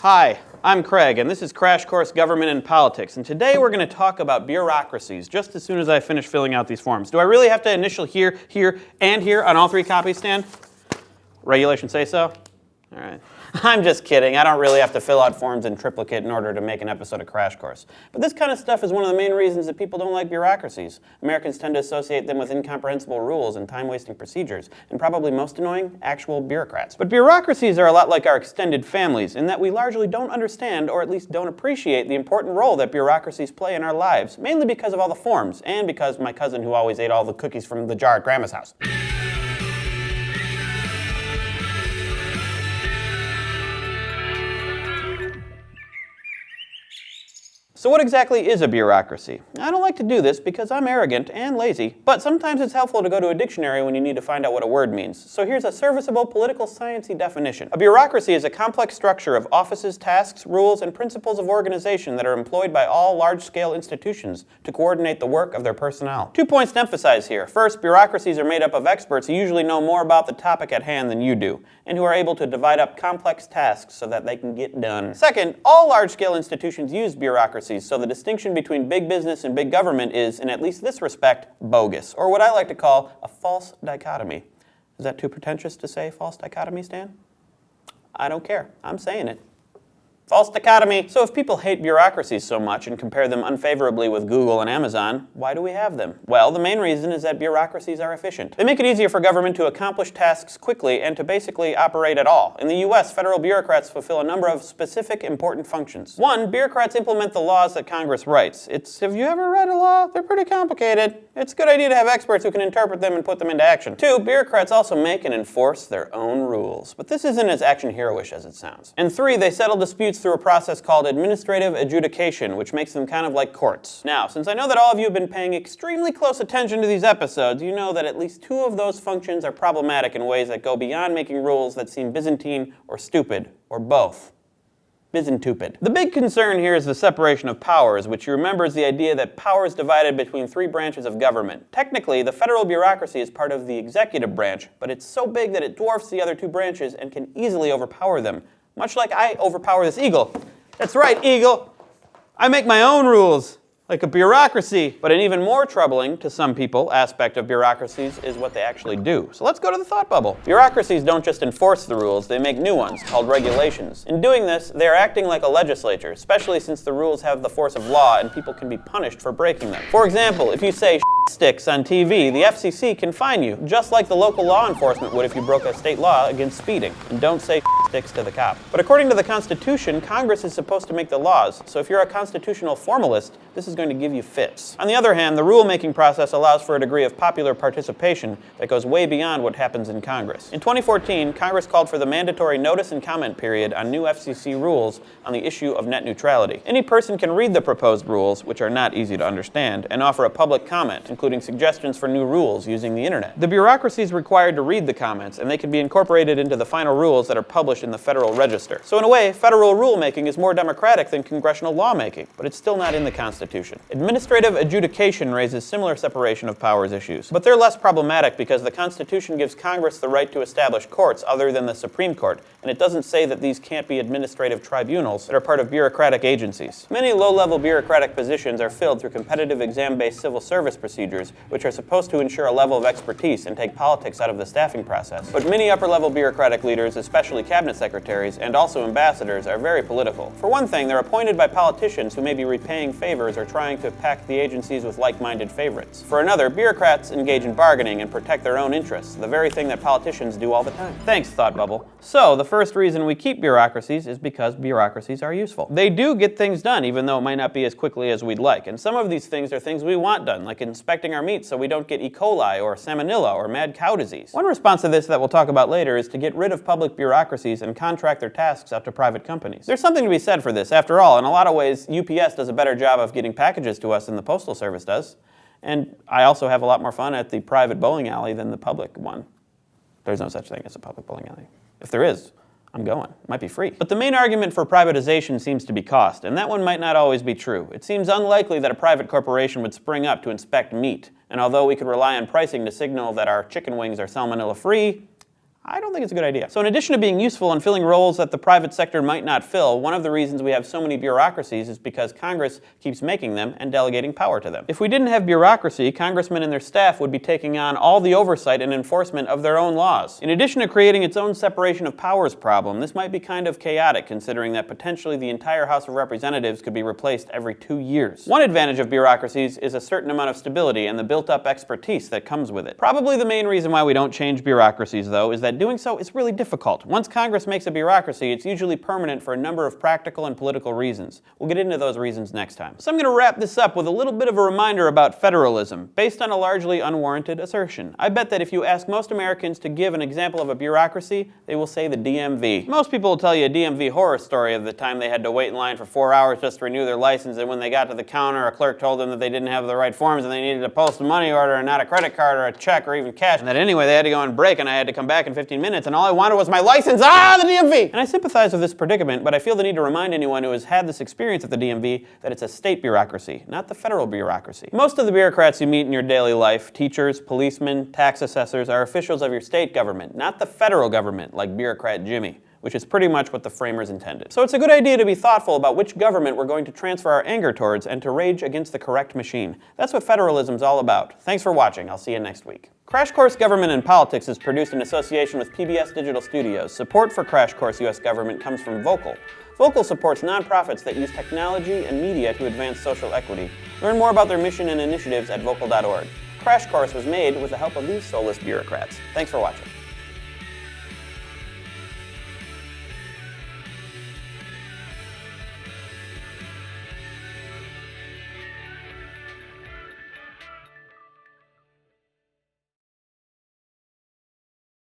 Hi, I'm Craig, and this is Crash Course Government and Politics, and today we're going to talk about bureaucracies just as soon as I finish filling out these forms. Do I really have to initial here, here, and here on all three copies, Stan? Regulations say so? All right. I'm just kidding. I don't really have to fill out forms in triplicate in order to make an episode of Crash Course. But this kind of stuff is one of the main reasons that people don't like bureaucracies. Americans tend to associate them with incomprehensible rules and time-wasting procedures, and probably most annoying, actual bureaucrats. But bureaucracies are a lot like our extended families in that we largely don't understand, or at least don't appreciate, the important role that bureaucracies play in our lives, mainly because of all the forms, and because my cousin who always ate all the cookies from the jar at Grandma's house. So what exactly is a bureaucracy? I don't like to do this because I'm arrogant and lazy, but sometimes it's helpful to go to a dictionary when you need to find out what a word means. So here's a serviceable political science-y definition. A bureaucracy is a complex structure of offices, tasks, rules, and principles of organization that are employed by all large-scale institutions to coordinate the work of their personnel. 2 points to emphasize here. First, bureaucracies are made up of experts who usually know more about the topic at hand than you do, and who are able to divide up complex tasks so that they can get done. Second, all large-scale institutions use bureaucracies, so the distinction between big business and big government is, in at least this respect, bogus, or what I like to call a false dichotomy. Is that too pretentious to say false dichotomy, Stan? I don't care. I'm saying it. False dichotomy. So if people hate bureaucracies so much and compare them unfavorably with Google and Amazon, why do we have them? Well, the main reason is that bureaucracies are efficient. They make it easier for government to accomplish tasks quickly and to basically operate at all. In the US, federal bureaucrats fulfill a number of specific important functions. One, bureaucrats implement the laws that Congress writes. Have you ever read a law? They're pretty complicated. It's a good idea to have experts who can interpret them and put them into action. Two, bureaucrats also make and enforce their own rules. But this isn't as action hero-ish as it sounds. And three, they settle disputes through a process called administrative adjudication, which makes them kind of like courts. Now, since I know that all of you have been paying extremely close attention to these episodes, you know that at least two of those functions are problematic in ways that go beyond making rules that seem Byzantine or stupid, or both. Byzantupid. The big concern here is the separation of powers, which you remember is the idea that power is divided between three branches of government. Technically, the federal bureaucracy is part of the executive branch, but it's so big that it dwarfs the other two branches and can easily overpower them. Much like I overpower this eagle. That's right, eagle. I make my own rules, like a bureaucracy. But an even more troubling, to some people, aspect of bureaucracies is what they actually do. So let's go to the thought bubble. Bureaucracies don't just enforce the rules, they make new ones, called regulations. In doing this, they are acting like a legislature, especially since the rules have the force of law and people can be punished for breaking them. For example, if you say sticks on TV, the FCC can fine you, just like the local law enforcement would if you broke a state law against speeding. And don't say sticks to the cop. But according to the Constitution, Congress is supposed to make the laws, so if you're a constitutional formalist, this is going to give you fits. On the other hand, the rulemaking process allows for a degree of popular participation that goes way beyond what happens in Congress. In 2014, Congress called for the mandatory notice and comment period on new FCC rules on the issue of net neutrality. Any person can read the proposed rules, which are not easy to understand, and offer a public comment, including suggestions for new rules using the internet. The bureaucracy is required to read the comments, and they can be incorporated into the final rules that are published in the Federal Register. So in a way, federal rulemaking is more democratic than congressional lawmaking, but it's still not in the Constitution. Administrative adjudication raises similar separation of powers issues, but they're less problematic because the Constitution gives Congress the right to establish courts other than the Supreme Court, and it doesn't say that these can't be administrative tribunals that are part of bureaucratic agencies. Many low-level bureaucratic positions are filled through competitive exam-based civil service procedures, which are supposed to ensure a level of expertise and take politics out of the staffing process. But many upper-level bureaucratic leaders, especially cabinet secretaries and also ambassadors, are very political. For one thing, they're appointed by politicians who may be repaying favors or trying to pack the agencies with like-minded favorites. For another, bureaucrats engage in bargaining and protect their own interests, the very thing that politicians do all the time. Thanks, Thought Bubble. So, the first reason we keep bureaucracies is because bureaucracies are useful. They do get things done, even though it might not be as quickly as we'd like. And some of these things are things we want done, like inspecting our meat so we don't get E. coli or salmonella or mad cow disease. One response to this that we'll talk about later is to get rid of public bureaucracies and contract their tasks out to private companies. There's something to be said for this. After all, in a lot of ways, UPS does a better job of getting packages to us than the Postal Service does. And I also have a lot more fun at the private bowling alley than the public one. There's no such thing as a public bowling alley. If there is, I'm going. It might be free. But the main argument for privatization seems to be cost, and that one might not always be true. It seems unlikely that a private corporation would spring up to inspect meat, and although we could rely on pricing to signal that our chicken wings are salmonella-free, I don't think it's a good idea. So in addition to being useful in filling roles that the private sector might not fill, one of the reasons we have so many bureaucracies is because Congress keeps making them and delegating power to them. If we didn't have bureaucracy, congressmen and their staff would be taking on all the oversight and enforcement of their own laws. In addition to creating its own separation of powers problem, this might be kind of chaotic considering that potentially the entire House of Representatives could be replaced every 2 years. One advantage of bureaucracies is a certain amount of stability and the built-up expertise that comes with it. Probably the main reason why we don't change bureaucracies, though, is that doing so is really difficult. Once Congress makes a bureaucracy, it's usually permanent for a number of practical and political reasons. We'll get into those reasons next time. So I'm going to wrap this up with a little bit of a reminder about federalism, based on a largely unwarranted assertion. I bet that if you ask most Americans to give an example of a bureaucracy, they will say the DMV. Most people will tell you a DMV horror story of the time they had to wait in line for 4 hours just to renew their license, and when they got to the counter, a clerk told them that they didn't have the right forms and they needed to post a money order and not a credit card or a check or even cash, and that anyway they had to go on break and I had to come back in 15 minutes and all I wanted was my license. The DMV! And I sympathize with this predicament, but I feel the need to remind anyone who has had this experience at the DMV that it's a state bureaucracy, not the federal bureaucracy. Most of the bureaucrats you meet in your daily life, teachers, policemen, tax assessors, are officials of your state government, not the federal government like bureaucrat Jimmy, which is pretty much what the framers intended. So it's a good idea to be thoughtful about which government we're going to transfer our anger towards and to rage against the correct machine. That's what federalism's all about. Thanks for watching. I'll see you next week. Crash Course Government and Politics is produced in association with PBS Digital Studios. Support for Crash Course U.S. Government comes from Vocal. Vocal supports nonprofits that use technology and media to advance social equity. Learn more about their mission and initiatives at vocal.org. Crash Course was made with the help of these soulless bureaucrats. Thanks for watching.